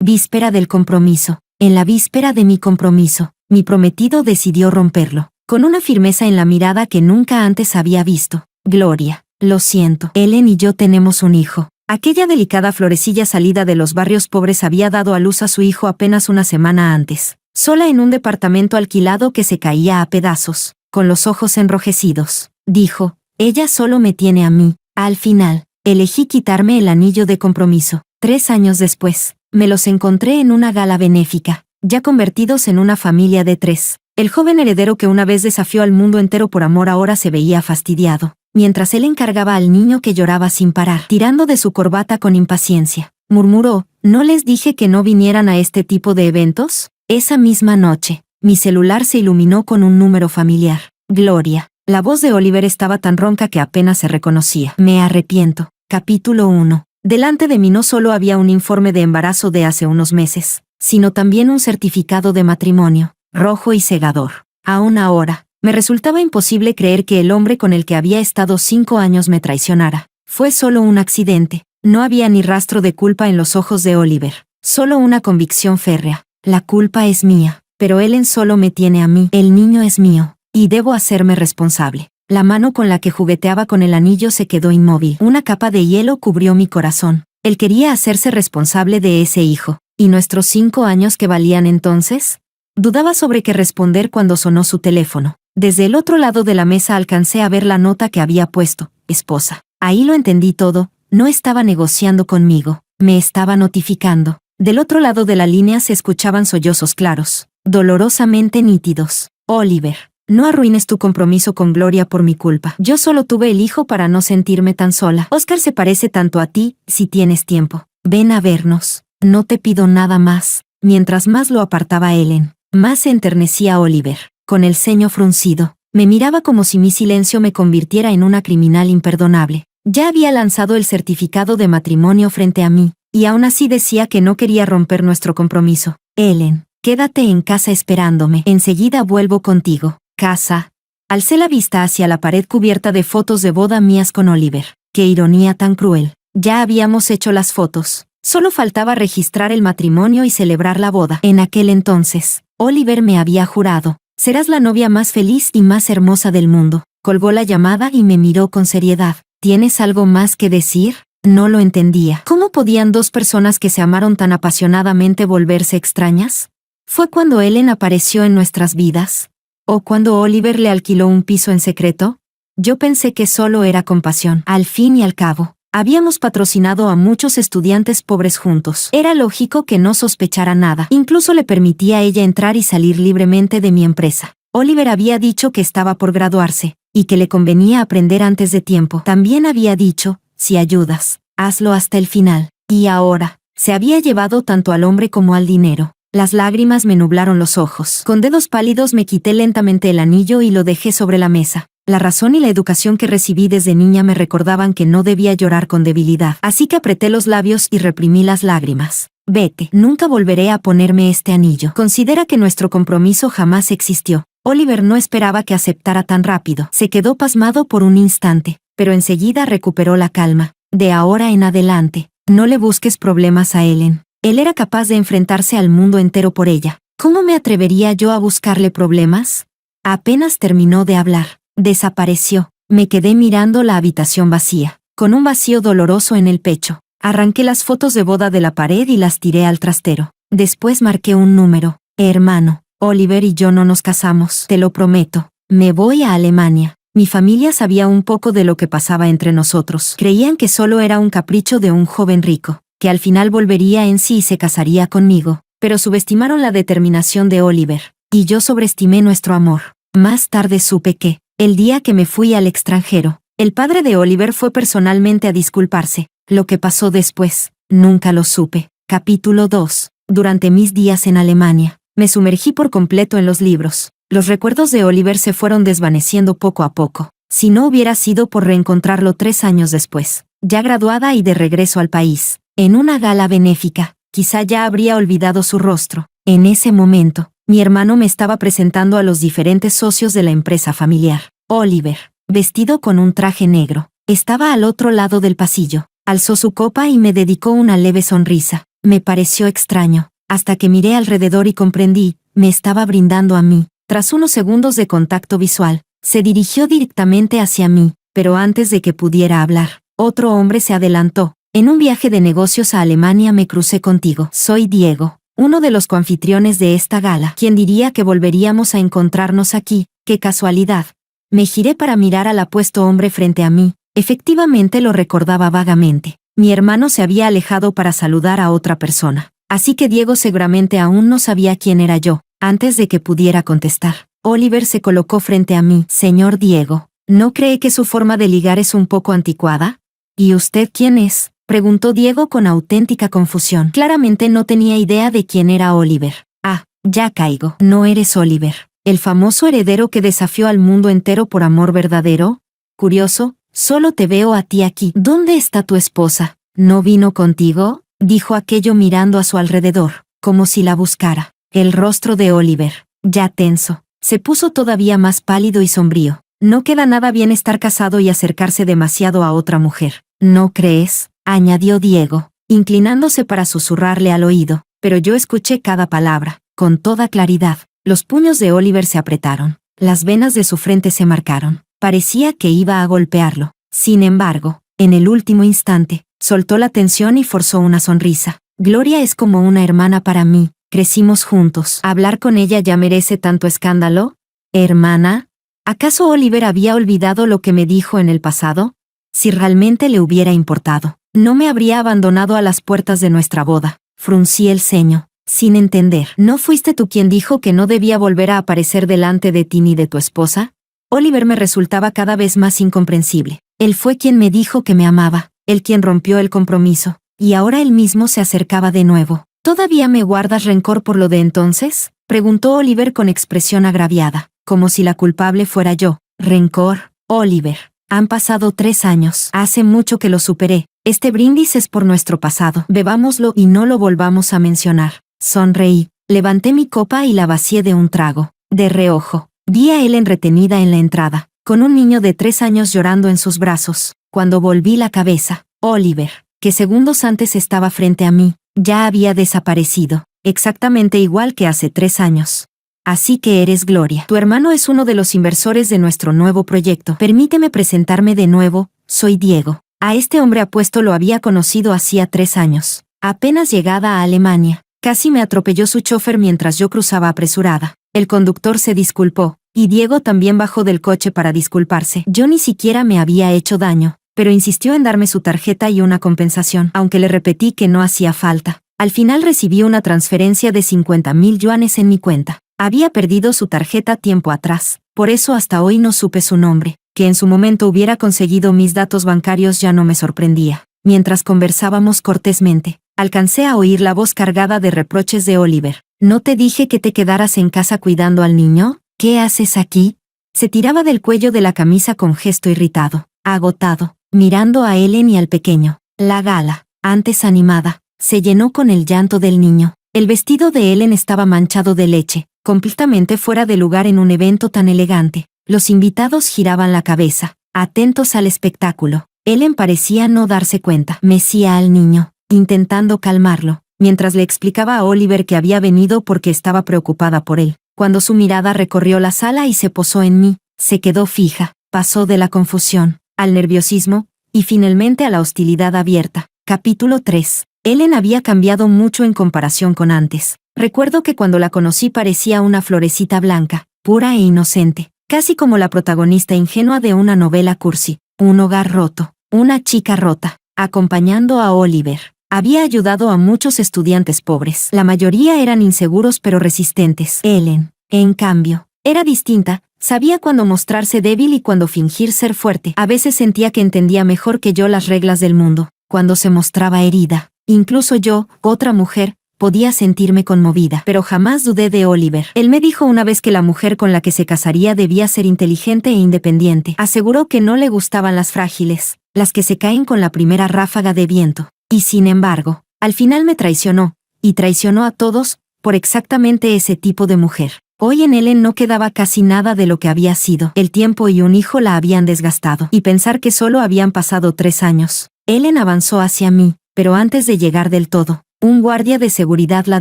Víspera del compromiso. En la víspera de mi compromiso, mi prometido decidió romperlo, con una firmeza en la mirada que nunca antes había visto. Gloria, lo siento. Ellen y yo tenemos un hijo. Aquella delicada florecilla salida de los barrios pobres había dado a luz a su hijo apenas una semana antes, sola en un departamento alquilado que se caía a pedazos, con los ojos enrojecidos. Dijo, ella solo me tiene a mí. Al final, elegí quitarme el anillo de compromiso. 3 años después, me los encontré en una gala benéfica, ya convertidos en una familia de 3. El joven heredero que una vez desafió al mundo entero por amor ahora se veía fastidiado, mientras él encargaba al niño que lloraba sin parar, tirando de su corbata con impaciencia. Murmuró, ¿no les dije que no vinieran a este tipo de eventos? Esa misma noche, mi celular se iluminó con un número familiar. Gloria. La voz de Oliver estaba tan ronca que apenas se reconocía. Me arrepiento. Capítulo 1. Delante de mí no solo había un informe de embarazo de hace unos meses, sino también un certificado de matrimonio, rojo y cegador. Aún ahora, me resultaba imposible creer que el hombre con el que había estado 5 años me traicionara. Fue solo un accidente. No había ni rastro de culpa en los ojos de Oliver, solo una convicción férrea. La culpa es mía, pero Ellen solo me tiene a mí. El niño es mío, y debo hacerme responsable. La mano con la que jugueteaba con el anillo se quedó inmóvil. Una capa de hielo cubrió mi corazón. Él quería hacerse responsable de ese hijo. ¿Y nuestros 5 años que valían entonces? Dudaba sobre qué responder cuando sonó su teléfono. Desde el otro lado de la mesa alcancé a ver la nota que había puesto, esposa. Ahí lo entendí todo, no estaba negociando conmigo, me estaba notificando. Del otro lado de la línea se escuchaban sollozos claros, dolorosamente nítidos. Oliver. No arruines tu compromiso con Gloria por mi culpa. Yo solo tuve el hijo para no sentirme tan sola. Oscar se parece tanto a ti, si tienes tiempo. Ven a vernos. No te pido nada más. Mientras más lo apartaba Ellen, más se enternecía Oliver. Con el ceño fruncido, me miraba como si mi silencio me convirtiera en una criminal imperdonable. Ya había lanzado el certificado de matrimonio frente a mí, y aún así decía que no quería romper nuestro compromiso. Ellen, quédate en casa esperándome. Enseguida vuelvo contigo. Casa. Alcé la vista hacia la pared cubierta de fotos de boda mías con Oliver. Qué ironía tan cruel. Ya habíamos hecho las fotos. Solo faltaba registrar el matrimonio y celebrar la boda. En aquel entonces, Oliver me había jurado, serás la novia más feliz y más hermosa del mundo. Colgó la llamada y me miró con seriedad. ¿Tienes algo más que decir? No lo entendía. ¿Cómo podían 2 personas que se amaron tan apasionadamente volverse extrañas? ¿Fue cuando Ellen apareció en nuestras vidas? ¿O cuando Oliver le alquiló un piso en secreto? Yo pensé que solo era compasión. Al fin y al cabo, habíamos patrocinado a muchos estudiantes pobres juntos. Era lógico que no sospechara nada. Incluso le permitía a ella entrar y salir libremente de mi empresa. Oliver había dicho que estaba por graduarse, y que le convenía aprender antes de tiempo. También había dicho, si ayudas, hazlo hasta el final. Y ahora, se había llevado tanto al hombre como al dinero. Las lágrimas me nublaron los ojos. Con dedos pálidos me quité lentamente el anillo y lo dejé sobre la mesa. La razón y la educación que recibí desde niña me recordaban que no debía llorar con debilidad. Así que apreté los labios y reprimí las lágrimas. Vete, nunca volveré a ponerme este anillo. Considera que nuestro compromiso jamás existió. Oliver no esperaba que aceptara tan rápido. Se quedó pasmado por un instante, pero enseguida recuperó la calma. De ahora en adelante, no le busques problemas a Ellen. Él era capaz de enfrentarse al mundo entero por ella. ¿Cómo me atrevería yo a buscarle problemas? Apenas terminó de hablar, desapareció. Me quedé mirando la habitación vacía, con un vacío doloroso en el pecho. Arranqué las fotos de boda de la pared y las tiré al trastero. Después marqué un número. Hermano, Oliver y yo no nos casamos, te lo prometo. Me voy a Alemania. Mi familia sabía un poco de lo que pasaba entre nosotros. Creían que solo era un capricho de un joven rico, que al final volvería en sí y se casaría conmigo, pero subestimaron la determinación de Oliver, y yo sobreestimé nuestro amor. Más tarde supe que, el día que me fui al extranjero, el padre de Oliver fue personalmente a disculparse. Lo que pasó después, nunca lo supe. Capítulo 2. Durante mis días en Alemania, me sumergí por completo en los libros. Los recuerdos de Oliver se fueron desvaneciendo poco a poco. Si no hubiera sido por reencontrarlo 3 años después, ya graduada y de regreso al país, en una gala benéfica, quizá ya habría olvidado su rostro. En ese momento, mi hermano me estaba presentando a los diferentes socios de la empresa familiar. Oliver, vestido con un traje negro, estaba al otro lado del pasillo. Alzó su copa y me dedicó una leve sonrisa. Me pareció extraño, hasta que miré alrededor y comprendí, me estaba brindando a mí. Tras unos segundos de contacto visual, se dirigió directamente hacia mí, pero antes de que pudiera hablar, otro hombre se adelantó. En un viaje de negocios a Alemania me crucé contigo. Soy Diego, uno de los coanfitriones de esta gala. ¿Quién diría que volveríamos a encontrarnos aquí? ¡Qué casualidad! Me giré para mirar al apuesto hombre frente a mí. Efectivamente lo recordaba vagamente. Mi hermano se había alejado para saludar a otra persona. Así que Diego seguramente aún no sabía quién era yo. Antes de que pudiera contestar, Oliver se colocó frente a mí. Señor Diego, ¿no cree que su forma de ligar es un poco anticuada? ¿Y usted quién es?, preguntó Diego con auténtica confusión. Claramente no tenía idea de quién era Oliver. Ah, ya caigo. ¿No eres Oliver, el famoso heredero que desafió al mundo entero por amor verdadero? Curioso, solo te veo a ti aquí. ¿Dónde está tu esposa? ¿No vino contigo?, dijo aquello mirando a su alrededor, como si la buscara. El rostro de Oliver, ya tenso, se puso todavía más pálido y sombrío. No queda nada bien estar casado y acercarse demasiado a otra mujer, ¿no crees?, añadió Diego, inclinándose para susurrarle al oído, pero yo escuché cada palabra, con toda claridad. Los puños de Oliver se apretaron, las venas de su frente se marcaron, parecía que iba a golpearlo. Sin embargo, en el último instante, soltó la tensión y forzó una sonrisa. Gloria es como una hermana para mí. Crecimos juntos. ¿Hablar con ella ya merece tanto escándalo? ¿Hermana? ¿Acaso Oliver había olvidado lo que me dijo en el pasado? Si realmente le hubiera importado, no me habría abandonado a las puertas de nuestra boda. Fruncí el ceño, sin entender. ¿No fuiste tú quien dijo que no debía volver a aparecer delante de ti ni de tu esposa? Oliver me resultaba cada vez más incomprensible. Él fue quien me dijo que me amaba, él quien rompió el compromiso, y ahora él mismo se acercaba de nuevo. ¿Todavía me guardas rencor por lo de entonces?, preguntó Oliver con expresión agraviada, como si la culpable fuera yo. ¿Rencor, Oliver? Han pasado 3 años. Hace mucho que lo superé. Este brindis es por nuestro pasado. Bebámoslo y no lo volvamos a mencionar. Sonreí, levanté mi copa y la vacié de un trago. De reojo, vi a Ellen retenida en la entrada, con un niño de 3 años llorando en sus brazos. Cuando volví la cabeza, Oliver, que segundos antes estaba frente a mí, ya había desaparecido, exactamente igual que hace 3 años. Así que eres Gloria. Tu hermano es uno de los inversores de nuestro nuevo proyecto. Permíteme presentarme de nuevo, soy Diego. A este hombre apuesto lo había conocido hacía 3 años. Apenas llegada a Alemania, casi me atropelló su chofer mientras yo cruzaba apresurada. El conductor se disculpó, y Diego también bajó del coche para disculparse. Yo ni siquiera me había hecho daño, pero insistió en darme su tarjeta y una compensación, aunque le repetí que no hacía falta. Al final recibí una transferencia de 50,000 yuanes en mi cuenta. Había perdido su tarjeta tiempo atrás, por eso hasta hoy no supe su nombre. Que en su momento hubiera conseguido mis datos bancarios ya no me sorprendía. Mientras conversábamos cortésmente, alcancé a oír la voz cargada de reproches de Oliver. ¿No te dije que te quedaras en casa cuidando al niño? ¿Qué haces aquí? Se tiraba del cuello de la camisa con gesto irritado, agotado, mirando a Ellen y al pequeño. La gala, antes animada, se llenó con el llanto del niño. El vestido de Ellen estaba manchado de leche, completamente fuera de lugar en un evento tan elegante. Los invitados giraban la cabeza, atentos al espectáculo. Ellen parecía no darse cuenta. Mecía al niño, intentando calmarlo, mientras le explicaba a Oliver que había venido porque estaba preocupada por él. Cuando su mirada recorrió la sala y se posó en mí, se quedó fija, pasó de la confusión al nerviosismo, y finalmente a la hostilidad abierta. Capítulo 3. Ellen había cambiado mucho en comparación con antes. Recuerdo que cuando la conocí parecía una florecita blanca, pura e inocente, casi como la protagonista ingenua de una novela cursi. Un hogar roto, una chica rota, acompañando a Oliver. Había ayudado a muchos estudiantes pobres. La mayoría eran inseguros pero resistentes. Ellen, en cambio, era distinta. Sabía cuándo mostrarse débil y cuándo fingir ser fuerte. A veces sentía que entendía mejor que yo las reglas del mundo. Cuando se mostraba herida, incluso yo, otra mujer, podía sentirme conmovida. Pero jamás dudé de Oliver. Él me dijo una vez que la mujer con la que se casaría debía ser inteligente e independiente. Aseguró que no le gustaban las frágiles, las que se caen con la primera ráfaga de viento. Y sin embargo, al final me traicionó, y traicionó a todos, por exactamente ese tipo de mujer. Hoy en Ellen no quedaba casi nada de lo que había sido. El tiempo y un hijo la habían desgastado. Y pensar que solo habían pasado 3 años. Ellen avanzó hacia mí, pero antes de llegar del todo, Un guardia de seguridad la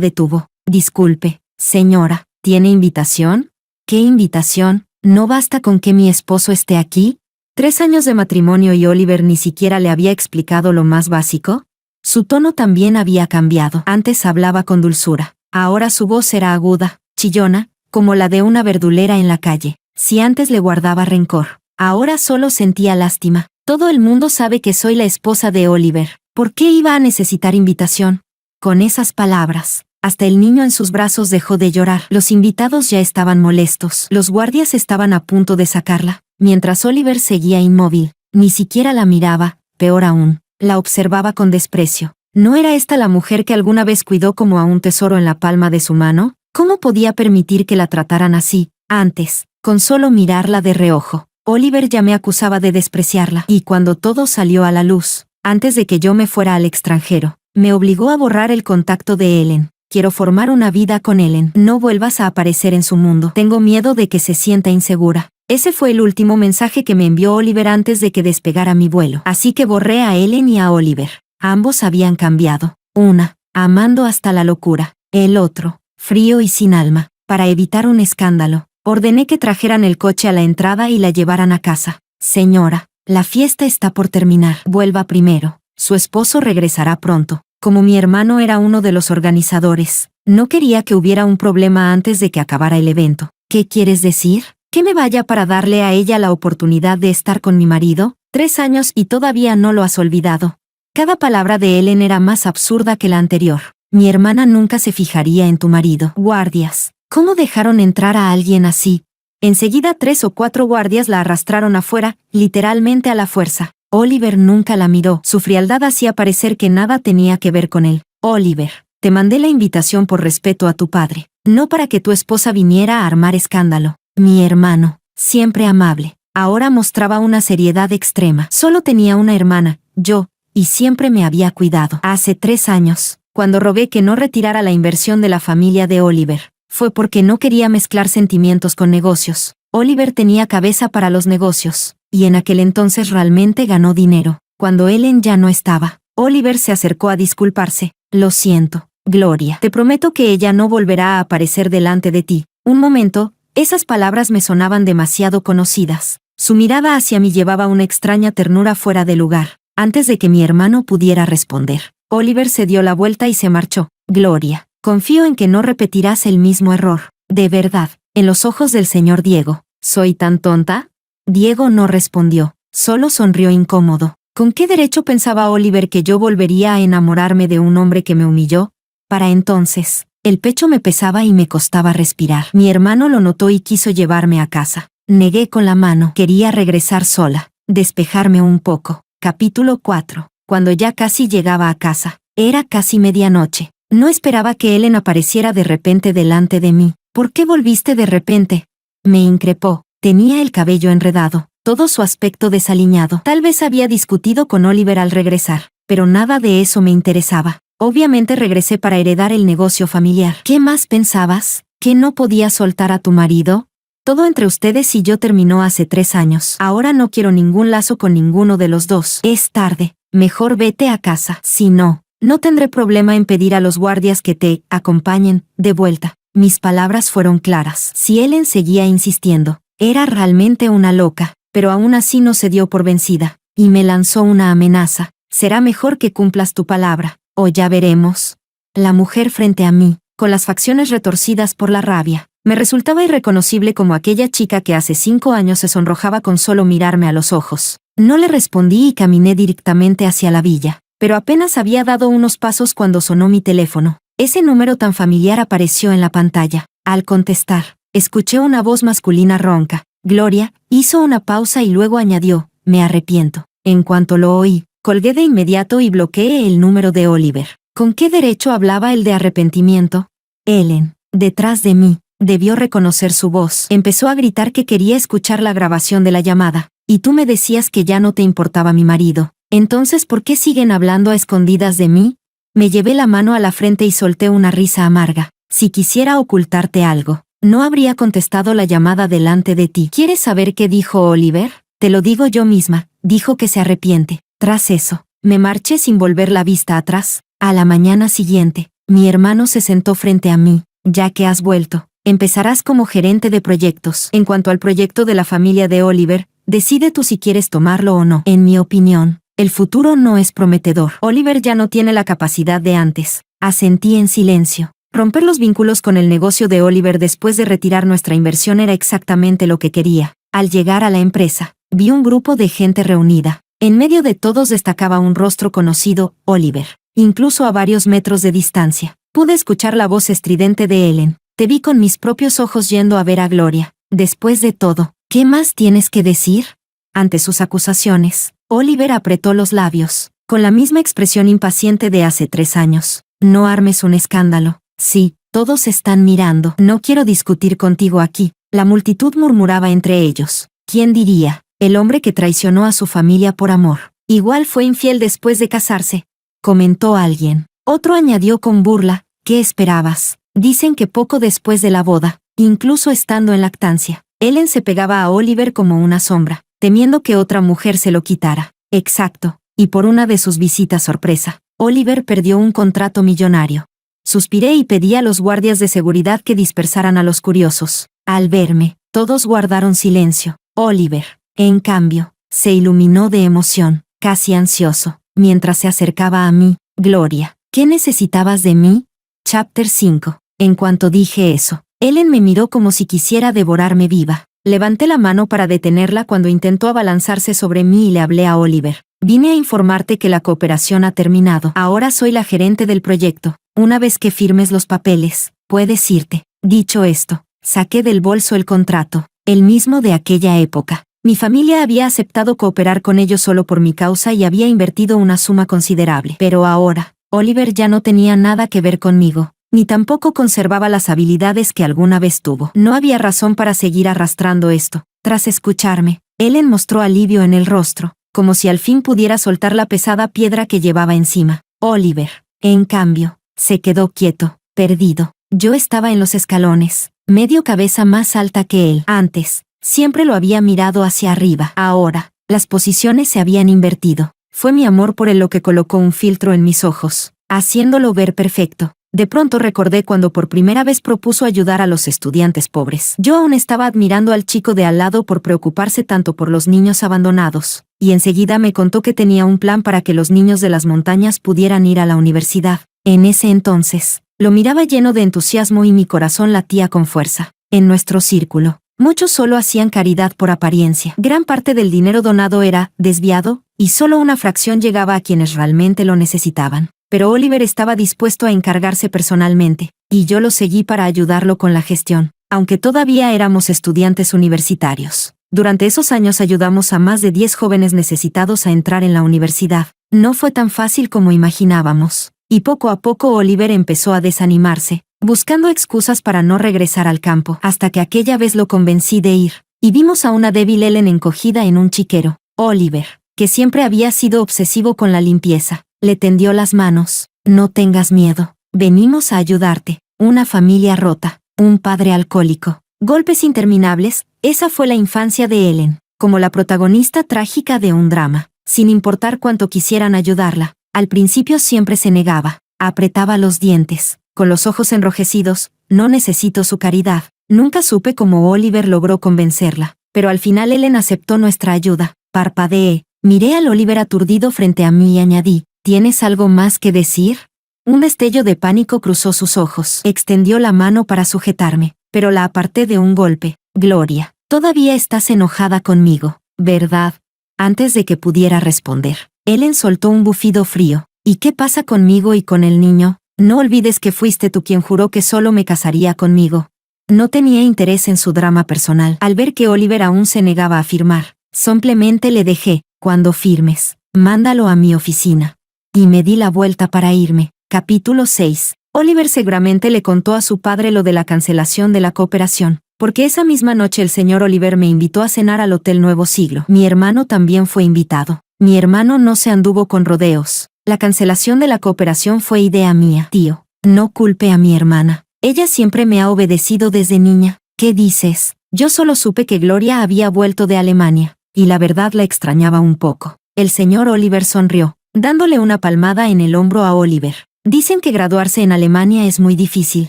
detuvo. Disculpe, señora, ¿tiene invitación? ¿Qué invitación? ¿No basta con que mi esposo esté aquí? 3 años de matrimonio y Oliver ni siquiera le había explicado lo más básico. Su tono también había cambiado. Antes hablaba con dulzura. Ahora su voz era aguda, chillona, como la de una verdulera en la calle. Si antes le guardaba rencor, ahora solo sentía lástima. Todo el mundo sabe que soy la esposa de Oliver. ¿Por qué iba a necesitar invitación? Con esas palabras, hasta el niño en sus brazos dejó de llorar. Los invitados ya estaban molestos. Los guardias estaban a punto de sacarla, mientras Oliver seguía inmóvil. Ni siquiera la miraba, peor aún, la observaba con desprecio. ¿No era esta la mujer que alguna vez cuidó como a un tesoro en la palma de su mano? ¿Cómo podía permitir que la trataran así? Antes, con solo mirarla de reojo, Oliver ya me acusaba de despreciarla. Y cuando todo salió a la luz, antes de que yo me fuera al extranjero, me obligó a borrar el contacto de Ellen. Quiero formar una vida con Ellen. No vuelvas a aparecer en su mundo. Tengo miedo de que se sienta insegura. Ese fue el último mensaje que me envió Oliver antes de que despegara mi vuelo. Así que borré a Ellen y a Oliver. Ambos habían cambiado. Una, amando hasta la locura. El otro, frío y sin alma. Para evitar un escándalo, ordené que trajeran el coche a la entrada y la llevaran a casa. Señora, la fiesta está por terminar. Vuelva primero. Su esposo regresará pronto. Como mi hermano era uno de los organizadores, no quería que hubiera un problema antes de que acabara el evento. ¿Qué quieres decir? ¿Que me vaya para darle a ella la oportunidad de estar con mi marido? 3 años y todavía no lo has olvidado. Cada palabra de Ellen era más absurda que la anterior. Mi hermana nunca se fijaría en tu marido. Guardias. ¿Cómo dejaron entrar a alguien así? Enseguida 3 o 4 guardias la arrastraron afuera, literalmente a la fuerza. Oliver nunca la miró. Su frialdad hacía parecer que nada tenía que ver con él. Oliver, te mandé la invitación por respeto a tu padre, no para que tu esposa viniera a armar escándalo. Mi hermano, siempre amable, ahora mostraba una seriedad extrema. Solo tenía una hermana, yo, y siempre me había cuidado. Hace 3 años, cuando rogué que no retirara la inversión de la familia de Oliver, fue porque no quería mezclar sentimientos con negocios. Oliver tenía cabeza para los negocios, y en aquel entonces realmente ganó dinero. Cuando Ellen ya no estaba, Oliver se acercó a disculparse. Lo siento, Gloria. Te prometo que ella no volverá a aparecer delante de ti. Un momento, esas palabras me sonaban demasiado conocidas. Su mirada hacia mí llevaba una extraña ternura fuera de lugar. Antes de que mi hermano pudiera responder, Oliver se dio la vuelta y se marchó. Gloria, confío en que no repetirás el mismo error. De verdad, en los ojos del señor Diego, ¿soy tan tonta? Diego no respondió, solo sonrió incómodo. ¿Con qué derecho pensaba Oliver que yo volvería a enamorarme de un hombre que me humilló? Para entonces, el pecho me pesaba y me costaba respirar. Mi hermano lo notó y quiso llevarme a casa. Negué con la mano. Quería regresar sola, despejarme un poco. Capítulo 4. Cuando ya casi llegaba a casa, era casi medianoche. No esperaba que Ellen apareciera de repente delante de mí. ¿Por qué volviste de repente? Me increpó. Tenía el cabello enredado, todo su aspecto desaliñado. Tal vez había discutido con Oliver al regresar, pero nada de eso me interesaba. Obviamente regresé para heredar el negocio familiar. ¿Qué más pensabas? ¿Que no podía soltar a tu marido? Todo entre ustedes y yo terminó hace 3 años. Ahora no quiero ningún lazo con ninguno de los dos. Es tarde. Mejor vete a casa. Si no, no tendré problema en pedir a los guardias que te acompañen de vuelta. Mis palabras fueron claras. Si Ellen seguía insistiendo, era realmente una loca, pero aún así no se dio por vencida, y me lanzó una amenaza. Será mejor que cumplas tu palabra, o ya veremos. La mujer frente a mí, con las facciones retorcidas por la rabia, me resultaba irreconocible como aquella chica que hace 5 años se sonrojaba con solo mirarme a los ojos. No le respondí y caminé directamente hacia la villa, pero apenas había dado unos pasos cuando sonó mi teléfono. Ese número tan familiar apareció en la pantalla. Al contestar, escuché una voz masculina ronca. Gloria, hizo una pausa y luego añadió, me arrepiento. En cuanto lo oí, colgué de inmediato y bloqueé el número de Oliver. ¿Con qué derecho hablaba el de arrepentimiento? Ellen, detrás de mí, debió reconocer su voz. Empezó a gritar que quería escuchar la grabación de la llamada. Y tú me decías que ya no te importaba mi marido. Entonces, ¿por qué siguen hablando a escondidas de mí? Me llevé la mano a la frente y solté una risa amarga. Si quisiera ocultarte algo, no habría contestado la llamada delante de ti. ¿Quieres saber qué dijo Oliver? Te lo digo yo misma. Dijo que se arrepiente. Tras eso, me marché sin volver la vista atrás. A la mañana siguiente, mi hermano se sentó frente a mí. Ya que has vuelto, empezarás como gerente de proyectos. En cuanto al proyecto de la familia de Oliver, decide tú si quieres tomarlo o no. En mi opinión, el futuro no es prometedor. Oliver ya no tiene la capacidad de antes. Asentí en silencio. Romper los vínculos con el negocio de Oliver después de retirar nuestra inversión era exactamente lo que quería. Al llegar a la empresa, vi un grupo de gente reunida. En medio de todos destacaba un rostro conocido, Oliver. Incluso a varios metros de distancia, pude escuchar la voz estridente de Ellen. Te vi con mis propios ojos yendo a ver a Gloria. Después de todo, ¿qué más tienes que decir? Ante sus acusaciones, Oliver apretó los labios, con la misma expresión impaciente de hace 3 años. No armes un escándalo. Sí, todos están mirando. No quiero discutir contigo aquí. La multitud murmuraba entre ellos. ¿Quién diría? El hombre que traicionó a su familia por amor. Igual fue infiel después de casarse, comentó alguien. Otro añadió con burla. ¿Qué esperabas? Dicen que poco después de la boda, incluso estando en lactancia, Ellen se pegaba a Oliver como una sombra, temiendo que otra mujer se lo quitara. Exacto. Y por una de sus visitas sorpresa, Oliver perdió un contrato millonario. Suspiré y pedí a los guardias de seguridad que dispersaran a los curiosos. Al verme, todos guardaron silencio. Oliver, en cambio, se iluminó de emoción, casi ansioso, mientras se acercaba a mí. Gloria, ¿qué necesitabas de mí? Chapter 5. En cuanto dije eso, Ellen me miró como si quisiera devorarme viva. Levanté la mano para detenerla cuando intentó abalanzarse sobre mí y le hablé a Oliver. Vine a informarte que la cooperación ha terminado. Ahora soy la gerente del proyecto. Una vez que firmes los papeles, puedes irte. Dicho esto, saqué del bolso el contrato, el mismo de aquella época. Mi familia había aceptado cooperar con ellos solo por mi causa y había invertido una suma considerable. Pero ahora, Oliver ya no tenía nada que ver conmigo, ni tampoco conservaba las habilidades que alguna vez tuvo. No había razón para seguir arrastrando esto. Tras escucharme, Ellen mostró alivio en el rostro, como si al fin pudiera soltar la pesada piedra que llevaba encima. Oliver, en cambio, se quedó quieto, perdido. Yo estaba en los escalones, medio cabeza más alta que él. Antes, siempre lo había mirado hacia arriba. Ahora, las posiciones se habían invertido. Fue mi amor por él lo que colocó un filtro en mis ojos, haciéndolo ver perfecto. De pronto recordé cuando por primera vez propuso ayudar a los estudiantes pobres. Yo aún estaba admirando al chico de al lado por preocuparse tanto por los niños abandonados, y enseguida me contó que tenía un plan para que los niños de las montañas pudieran ir a la universidad. En ese entonces, lo miraba lleno de entusiasmo y mi corazón latía con fuerza. En nuestro círculo, muchos solo hacían caridad por apariencia. Gran parte del dinero donado era desviado, y solo una fracción llegaba a quienes realmente lo necesitaban. Pero Oliver estaba dispuesto a encargarse personalmente, y yo lo seguí para ayudarlo con la gestión, aunque todavía éramos estudiantes universitarios. Durante esos años ayudamos a más de 10 jóvenes necesitados a entrar en la universidad. No fue tan fácil como imaginábamos, y poco a poco Oliver empezó a desanimarse, buscando excusas para no regresar al campo, hasta que aquella vez lo convencí de ir, y vimos a una débil Ellen encogida en un chiquero. Oliver, que siempre había sido obsesivo con la limpieza, le tendió las manos. No tengas miedo, venimos a ayudarte. Una familia rota, un padre alcohólico, golpes interminables. Esa fue la infancia de Ellen, como la protagonista trágica de un drama. Sin importar cuánto quisieran ayudarla, al principio siempre se negaba, apretaba los dientes, con los ojos enrojecidos. No necesito su caridad. Nunca supe cómo Oliver logró convencerla, pero al final Ellen aceptó nuestra ayuda. Parpadeé, miré al Oliver aturdido frente a mí y añadí, ¿tienes algo más que decir? Un destello de pánico cruzó sus ojos. Extendió la mano para sujetarme, pero la aparté de un golpe. Gloria, todavía estás enojada conmigo, ¿verdad? Antes de que pudiera responder, Ellen soltó un bufido frío. ¿Y qué pasa conmigo y con el niño? No olvides que fuiste tú quien juró que solo me casaría conmigo. No tenía interés en su drama personal. Al ver que Oliver aún se negaba a firmar, simplemente le dejé. Cuando firmes, mándalo a mi oficina. Y me di la vuelta para irme. Capítulo 6. Oliver seguramente le contó a su padre lo de la cancelación de la cooperación, porque esa misma noche el señor Oliver me invitó a cenar al Hotel Nuevo Siglo. Mi hermano también fue invitado. Mi hermano no se anduvo con rodeos. La cancelación de la cooperación fue idea mía. Tío, no culpe a mi hermana. Ella siempre me ha obedecido desde niña. ¿Qué dices? Yo solo supe que Gloria había vuelto de Alemania, y la verdad la extrañaba un poco. El señor Oliver sonrió. dándole una palmada en el hombro a Oliver. Dicen que graduarse en Alemania es muy difícil,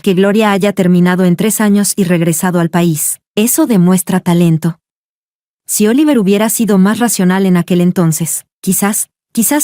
que Gloria haya terminado en 3 años y regresado al país. Eso demuestra talento. Si Oliver hubiera sido más racional en aquel entonces, quizás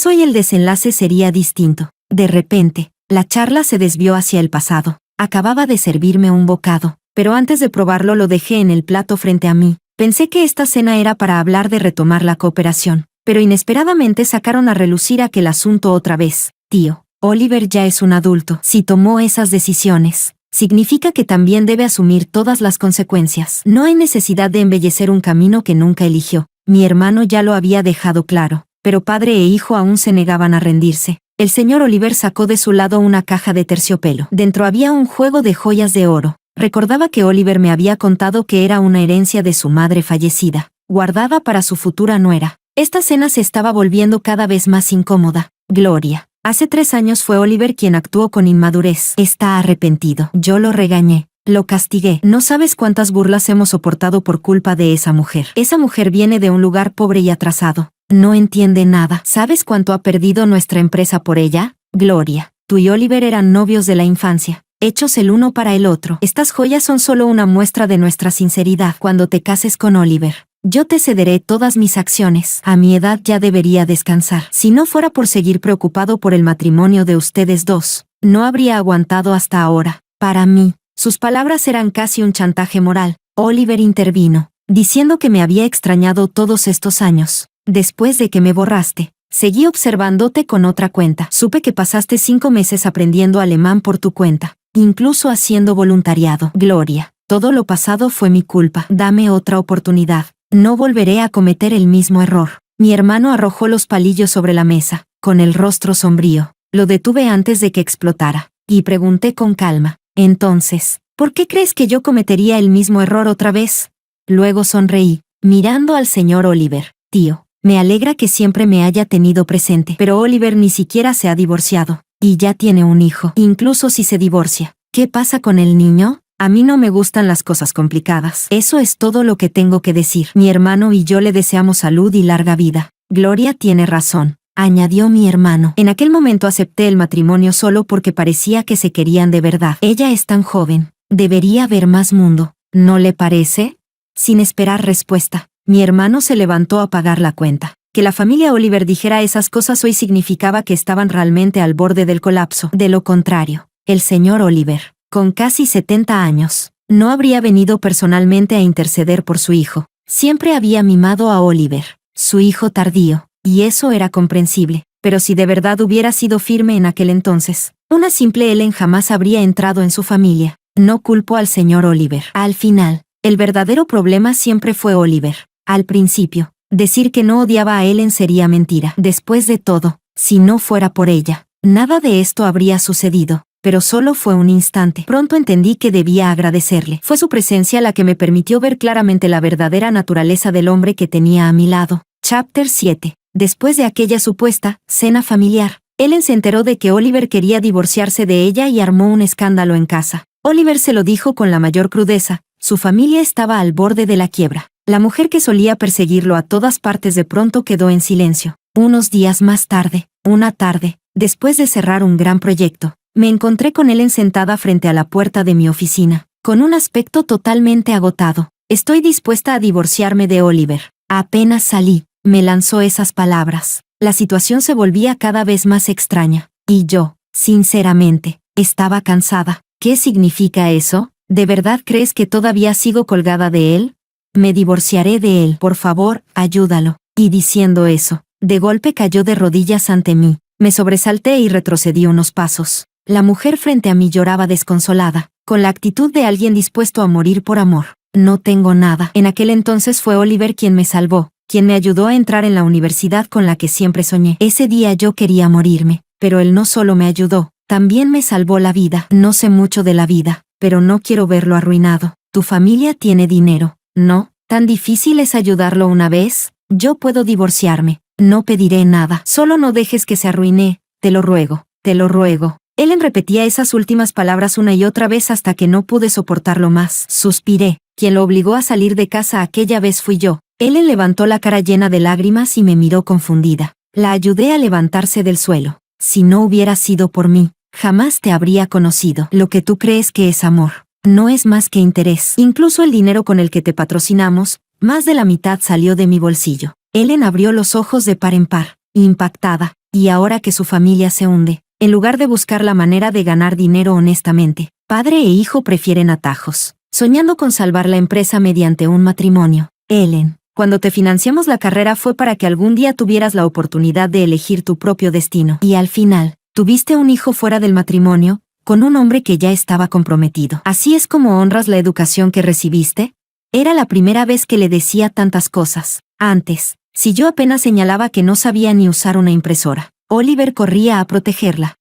hoy el desenlace sería distinto. De repente, la charla se desvió hacia el pasado. Acababa de servirme un bocado, pero antes de probarlo lo dejé en el plato frente a mí. Pensé que esta cena era para hablar de retomar la cooperación, pero inesperadamente sacaron a relucir aquel asunto otra vez. Tío, Oliver ya es un adulto. Si tomó esas decisiones, significa que también debe asumir todas las consecuencias. No hay necesidad de embellecer un camino que nunca eligió. Mi hermano ya lo había dejado claro, pero padre e hijo aún se negaban a rendirse. El señor Oliver sacó de su lado una caja de terciopelo. Dentro había un juego de joyas de oro. Recordaba que Oliver me había contado que era una herencia de su madre fallecida, guardada para su futura nuera. Esta cena se estaba volviendo cada vez más incómoda. Gloria. Hace 3 años fue Oliver quien actuó con inmadurez. Está arrepentido. Yo lo regañé. Lo castigué. No sabes cuántas burlas hemos soportado por culpa de esa mujer. Esa mujer viene de un lugar pobre y atrasado. No entiende nada. ¿Sabes cuánto ha perdido nuestra empresa por ella? Gloria, tú y Oliver eran novios de la infancia, hechos el uno para el otro. Estas joyas son solo una muestra de nuestra sinceridad. Cuando te cases con Oliver, yo te cederé todas mis acciones. A mi edad ya debería descansar. Si no fuera por seguir preocupado por el matrimonio de ustedes dos, no habría aguantado hasta ahora. Para mí, sus palabras eran casi un chantaje moral. Oliver intervino, diciendo que me había extrañado todos estos años. Después de que me borraste, seguí observándote con otra cuenta. Supe que pasaste 5 meses aprendiendo alemán por tu cuenta, incluso haciendo voluntariado. Gloria, todo lo pasado fue mi culpa. Dame otra oportunidad. No volveré a cometer el mismo error. Mi hermano arrojó los palillos sobre la mesa, con el rostro sombrío. Lo detuve antes de que explotara, y pregunté con calma. Entonces, ¿por qué crees que yo cometería el mismo error otra vez? Luego sonreí, mirando al señor Oliver. Tío, me alegra que siempre me haya tenido presente, pero Oliver ni siquiera se ha divorciado, y ya tiene un hijo. Incluso si se divorcia, ¿qué pasa con el niño? A mí no me gustan las cosas complicadas. Eso es todo lo que tengo que decir. Mi hermano y yo le deseamos salud y larga vida. Gloria tiene razón, añadió mi hermano. En aquel momento acepté el matrimonio solo porque parecía que se querían de verdad. Ella es tan joven, debería ver más mundo, ¿no le parece? Sin esperar respuesta, mi hermano se levantó a pagar la cuenta. Que la familia Oliver dijera esas cosas hoy significaba que estaban realmente al borde del colapso. De lo contrario, el señor Oliver, con casi 70 años, no habría venido personalmente a interceder por su hijo. Siempre había mimado a Oliver, su hijo tardío, y eso era comprensible. Pero si de verdad hubiera sido firme en aquel entonces, una simple Ellen jamás habría entrado en su familia. No culpo al señor Oliver. Al final, el verdadero problema siempre fue Oliver. Al principio, decir que no odiaba a Ellen sería mentira. Después de todo, si no fuera por ella, nada de esto habría sucedido. Pero solo fue un instante. Pronto entendí que debía agradecerle. Fue su presencia la que me permitió ver claramente la verdadera naturaleza del hombre que tenía a mi lado. Chapter 7. Después de aquella supuesta cena familiar, Ellen se enteró de que Oliver quería divorciarse de ella y armó un escándalo en casa. Oliver se lo dijo con la mayor crudeza. Su familia estaba al borde de la quiebra. La mujer que solía perseguirlo a todas partes de pronto quedó en silencio. Unos días más tarde, una tarde, después de cerrar un gran proyecto, me encontré con Ellen sentada frente a la puerta de mi oficina, con un aspecto totalmente agotado. Estoy dispuesta a divorciarme de Oliver. Apenas salí, me lanzó esas palabras. La situación se volvía cada vez más extraña, y yo, sinceramente, estaba cansada. ¿Qué significa eso? ¿De verdad crees que todavía sigo colgada de él? Me divorciaré de él, por favor, ayúdalo. Y diciendo eso, de golpe cayó de rodillas ante mí. Me sobresalté y retrocedí unos pasos. La mujer frente a mí lloraba desconsolada, con la actitud de alguien dispuesto a morir por amor. No tengo nada. En aquel entonces fue Oliver quien me salvó, quien me ayudó a entrar en la universidad con la que siempre soñé. Ese día yo quería morirme, pero él no solo me ayudó, también me salvó la vida. No sé mucho de la vida, pero no quiero verlo arruinado. Tu familia tiene dinero, ¿no? ¿Tan difícil es ayudarlo una vez? Yo puedo divorciarme. No pediré nada. Solo no dejes que se arruine. Te lo ruego. Te lo ruego. Ellen repetía esas últimas palabras una y otra vez hasta que no pude soportarlo más. Suspiré. Quien lo obligó a salir de casa aquella vez fui yo. Ellen levantó la cara llena de lágrimas y me miró confundida. La ayudé a levantarse del suelo. Si no hubiera sido por mí, jamás te habría conocido. Lo que tú crees que es amor, no es más que interés. Incluso el dinero con el que te patrocinamos, más de la mitad salió de mi bolsillo. Ellen abrió los ojos de par en par, impactada, y ahora que su familia se hunde, en lugar de buscar la manera de ganar dinero honestamente, padre e hijo prefieren atajos, soñando con salvar la empresa mediante un matrimonio. Ellen, cuando te financiamos la carrera fue para que algún día tuvieras la oportunidad de elegir tu propio destino. Y al final, tuviste un hijo fuera del matrimonio, con un hombre que ya estaba comprometido. ¿Así es como honras la educación que recibiste? Era la primera vez que le decía tantas cosas. Antes, si yo apenas señalaba que no sabía ni usar una impresora, Oliver corría a protegerla.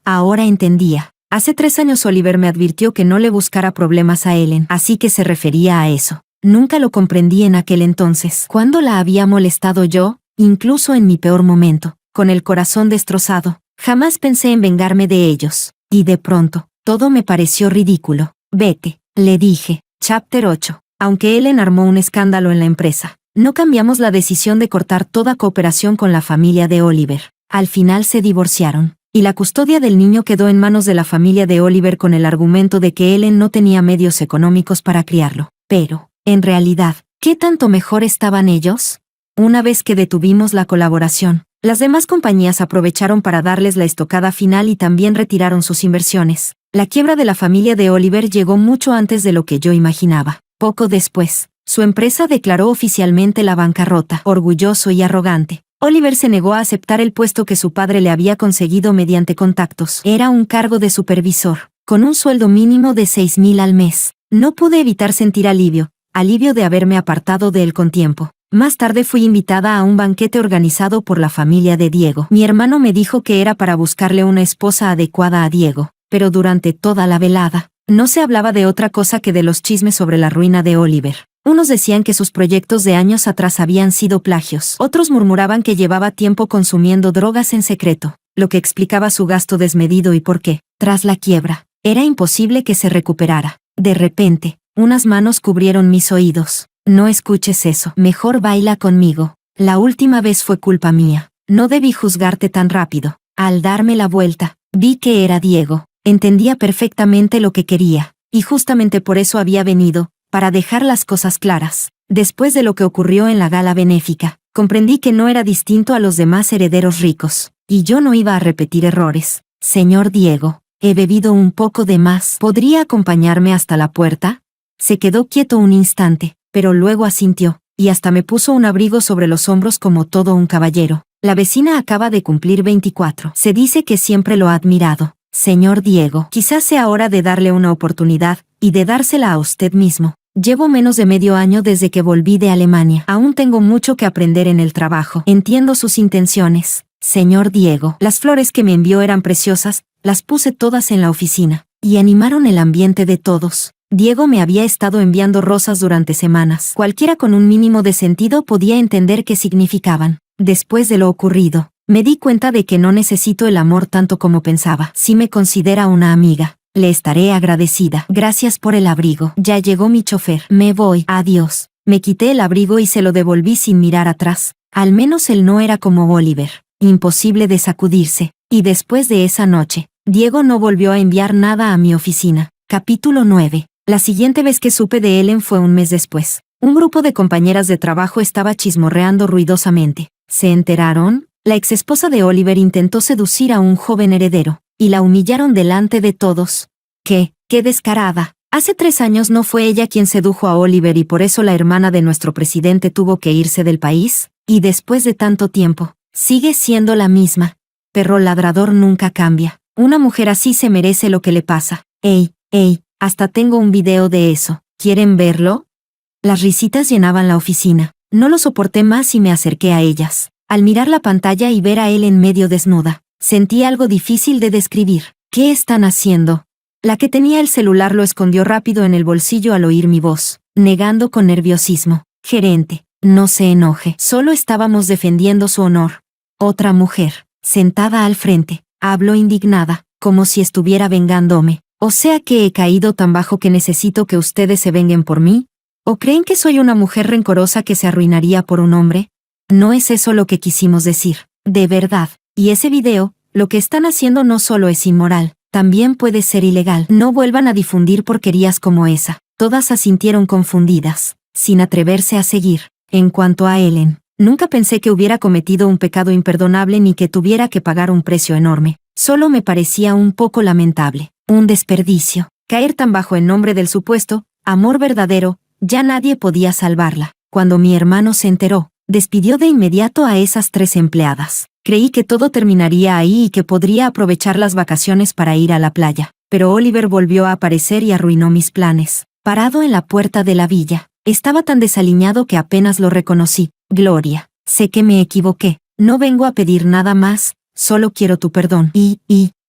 Ahora entendía. Hace 3 años Oliver me advirtió que no le buscara problemas a Ellen, así que se refería a eso. Nunca lo comprendí en aquel entonces. ¿Cuándo la había molestado yo? Incluso en mi peor momento, con el corazón destrozado, jamás pensé en vengarme de ellos. Y de pronto, todo me pareció ridículo. Vete, le dije. Chapter 8. Aunque Ellen armó un escándalo en la empresa, no cambiamos la decisión de cortar toda cooperación con la familia de Oliver. Al final se divorciaron, y la custodia del niño quedó en manos de la familia de Oliver con el argumento de que Ellen no tenía medios económicos para criarlo. Pero, en realidad, ¿qué tanto mejor estaban ellos? Una vez que detuvimos la colaboración, las demás compañías aprovecharon para darles la estocada final y también retiraron sus inversiones. La quiebra de la familia de Oliver llegó mucho antes de lo que yo imaginaba. Poco después, su empresa declaró oficialmente la bancarrota. Orgulloso y arrogante, Oliver se negó a aceptar el puesto que su padre le había conseguido mediante contactos. Era un cargo de supervisor, con un sueldo mínimo de 6,000 al mes. No pude evitar sentir alivio de haberme apartado de él con tiempo. Más tarde fui invitada a un banquete organizado por la familia de Diego. Mi hermano me dijo que era para buscarle una esposa adecuada a Diego, pero durante toda la velada, no se hablaba de otra cosa que de los chismes sobre la ruina de Oliver. Unos decían que sus proyectos de años atrás habían sido plagios. Otros murmuraban que llevaba tiempo consumiendo drogas en secreto, lo que explicaba su gasto desmedido y por qué, tras la quiebra, era imposible que se recuperara. De repente, unas manos cubrieron mis oídos. No escuches eso. Mejor baila conmigo. La última vez fue culpa mía. No debí juzgarte tan rápido. Al darme la vuelta, vi que era Diego. Entendía perfectamente lo que quería, y justamente por eso había venido, para dejar las cosas claras. Después de lo que ocurrió en la gala benéfica, comprendí que no era distinto a los demás herederos ricos, y yo no iba a repetir errores. Señor Diego, he bebido un poco de más. ¿Podría acompañarme hasta la puerta? Se quedó quieto un instante, pero luego asintió, y hasta me puso un abrigo sobre los hombros como todo un caballero. La vecina acaba de cumplir 24. Se dice que siempre lo ha admirado. Señor Diego, quizás sea hora de darle una oportunidad, y de dársela a usted mismo. Llevo menos de medio año desde que volví de Alemania. Aún tengo mucho que aprender en el trabajo. Entiendo sus intenciones. Señor Diego, las flores que me envió eran preciosas, las puse todas en la oficina, y animaron el ambiente de todos. Diego me había estado enviando rosas durante semanas. Cualquiera con un mínimo de sentido podía entender qué significaban. Después de lo ocurrido, me di cuenta de que no necesito el amor tanto como pensaba. Si me considera una amiga, le estaré agradecida. Gracias por el abrigo. Ya llegó mi chofer. Me voy. Adiós. Me quité el abrigo y se lo devolví sin mirar atrás. Al menos él no era como Oliver. Imposible de sacudirse. Y después de esa noche, Diego no volvió a enviar nada a mi oficina. Capítulo 9. La siguiente vez que supe de Ellen fue un mes después. Un grupo de compañeras de trabajo estaba chismorreando ruidosamente. ¿Se enteraron? La exesposa de Oliver intentó seducir a un joven heredero, y la humillaron delante de todos. ¡Qué descarada! Hace 3 años no fue ella quien sedujo a Oliver y por eso la hermana de nuestro presidente tuvo que irse del país, y después de tanto tiempo, sigue siendo la misma. Perro ladrador nunca cambia. Una mujer así se merece lo que le pasa. ¡Ey! Hasta tengo un video de eso. ¿Quieren verlo? Las risitas llenaban la oficina. No lo soporté más y me acerqué a ellas. Al mirar la pantalla y ver a él en medio desnuda, sentí algo difícil de describir. ¿Qué están haciendo? La que tenía el celular lo escondió rápido en el bolsillo al oír mi voz, negando con nerviosismo. Gerente, no se enoje. Solo estábamos defendiendo su honor. Otra mujer, sentada al frente, habló indignada, como si estuviera vengándome. ¿O sea que he caído tan bajo que necesito que ustedes se venguen por mí? ¿O creen que soy una mujer rencorosa que se arruinaría por un hombre? No es eso lo que quisimos decir. De verdad. Y ese video, lo que están haciendo no solo es inmoral, también puede ser ilegal. No vuelvan a difundir porquerías como esa. Todas asintieron confundidas, sin atreverse a seguir. En cuanto a Ellen, nunca pensé que hubiera cometido un pecado imperdonable ni que tuviera que pagar un precio enorme. Solo me parecía un poco lamentable. Un desperdicio. Caer tan bajo en nombre del supuesto amor verdadero. Ya nadie podía salvarla. Cuando mi hermano se enteró, despidió de inmediato a esas 3 empleadas. Creí que todo terminaría ahí y que podría aprovechar las vacaciones para ir a la playa. Pero Oliver volvió a aparecer y arruinó mis planes. Parado en la puerta de la villa, estaba tan desaliñado que apenas lo reconocí. Gloria, sé que me equivoqué. No vengo a pedir nada más, solo quiero tu perdón.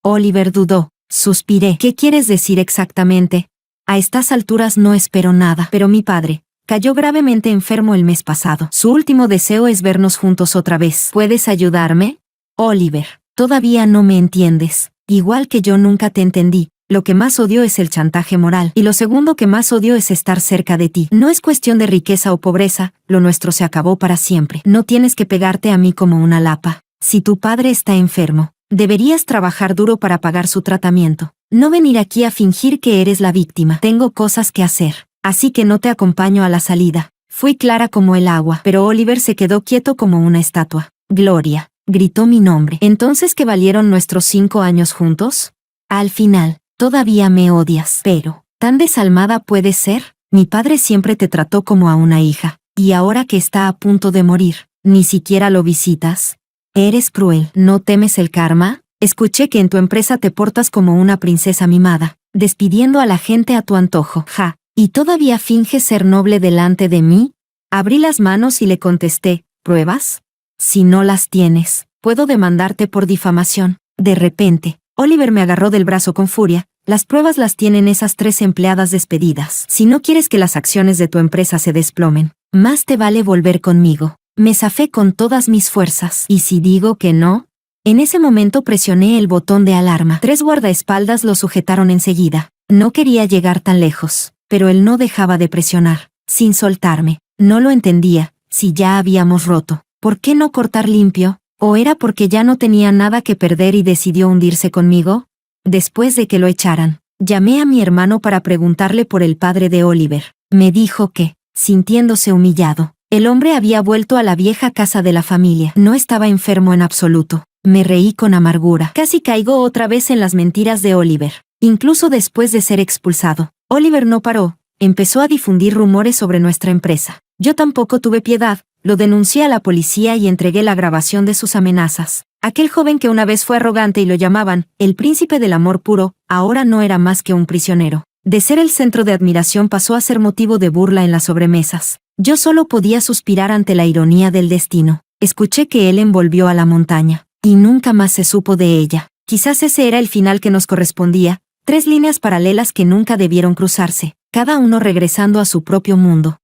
Oliver dudó. Suspiré. ¿Qué quieres decir exactamente? A estas alturas no espero nada. Pero mi padre cayó gravemente enfermo el mes pasado. Su último deseo es vernos juntos otra vez. ¿Puedes ayudarme? Oliver, todavía no me entiendes. Igual que yo nunca te entendí. Lo que más odio es el chantaje moral. Y lo segundo que más odio es estar cerca de ti. No es cuestión de riqueza o pobreza, lo nuestro se acabó para siempre. No tienes que pegarte a mí como una lapa. Si tu padre está enfermo, deberías trabajar duro para pagar su tratamiento. No venir aquí a fingir que eres la víctima. Tengo cosas que hacer, así que no te acompaño a la salida. Fui clara como el agua, pero Oliver se quedó quieto como una estatua. Gloria, gritó mi nombre. ¿Entonces qué valieron nuestros 5 años juntos? Al final, todavía me odias. Pero, ¿tan desalmada puedes ser? Mi padre siempre te trató como a una hija, y ahora que está a punto de morir, ¿ni siquiera lo visitas? Eres cruel. ¿No temes el karma? Escuché que en tu empresa te portas como una princesa mimada, despidiendo a la gente a tu antojo. Ja, ¿y todavía finges ser noble delante de mí? Abrí las manos y le contesté, ¿pruebas? Si no las tienes, puedo demandarte por difamación. De repente, Oliver me agarró del brazo con furia. Las pruebas las tienen esas 3 empleadas despedidas. Si no quieres que las acciones de tu empresa se desplomen, más te vale volver conmigo. Me zafé con todas mis fuerzas. ¿Y si digo que no? En ese momento presioné el botón de alarma. 3 guardaespaldas lo sujetaron enseguida. No quería llegar tan lejos, pero él no dejaba de presionar, sin soltarme. No lo entendía. Si ya habíamos roto, ¿por qué no cortar limpio? ¿O era porque ya no tenía nada que perder y decidió hundirse conmigo? Después de que lo echaran, llamé a mi hermano para preguntarle por el padre de Oliver. Me dijo que, sintiéndose humillado, el hombre había vuelto a la vieja casa de la familia. No estaba enfermo en absoluto. Me reí con amargura. Casi caigo otra vez en las mentiras de Oliver. Incluso después de ser expulsado, Oliver no paró. Empezó a difundir rumores sobre nuestra empresa. Yo tampoco tuve piedad. Lo denuncié a la policía y entregué la grabación de sus amenazas. Aquel joven que una vez fue arrogante y lo llamaban el príncipe del amor puro, ahora no era más que un prisionero. De ser el centro de admiración pasó a ser motivo de burla en las sobremesas. Yo solo podía suspirar ante la ironía del destino. Escuché que Ellen volvió a la montaña, y nunca más se supo de ella. Quizás ese era el final que nos correspondía, 3 líneas paralelas que nunca debieron cruzarse, cada uno regresando a su propio mundo.